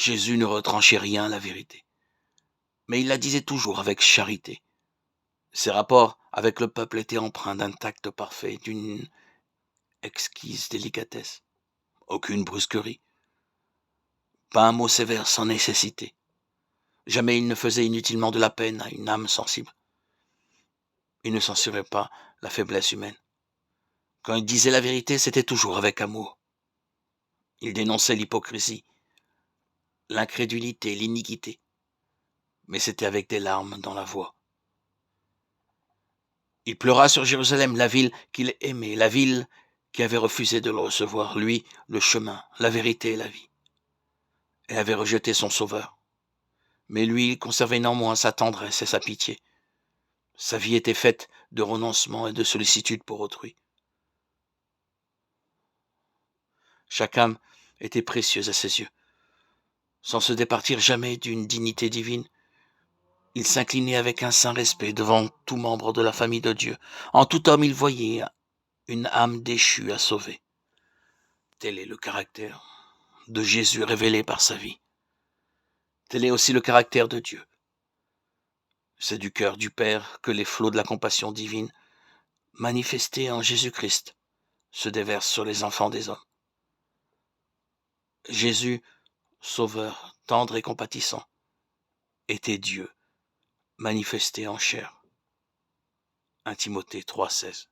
Jésus ne retranchait rien à la vérité, mais il la disait toujours avec charité. Ses rapports avec le peuple étaient empreints d'un tact parfait, d'une exquise délicatesse. Aucune brusquerie, pas un mot sévère sans nécessité. Jamais il ne faisait inutilement de la peine à une âme sensible. Il ne censurait pas la faiblesse humaine. Quand il disait la vérité, c'était toujours avec amour. Il dénonçait l'hypocrisie, l'incrédulité, l'iniquité, mais c'était avec des larmes dans la voix. Il pleura sur Jérusalem, la ville qu'il aimait, la ville qui avait refusé de le recevoir, lui, le chemin, la vérité et la vie. Elle avait rejeté son sauveur. Mais lui, il conservait néanmoins sa tendresse et sa pitié. Sa vie était faite de renoncement et de sollicitude pour autrui. Chaque âme était précieuse à ses yeux. Sans se départir jamais d'une dignité divine, il s'inclinait avec un saint respect devant tout membre de la famille de Dieu. En tout homme, il voyait une âme déchue à sauver. Tel est le caractère de Jésus révélé par sa vie. Tel est aussi le caractère de Dieu. C'est du cœur du Père que les flots de la compassion divine, manifestés en Jésus-Christ, se déversent sur les enfants des hommes. Jésus, sauveur, tendre et compatissant, était Dieu, manifesté en chair. 1 Timothée 3,16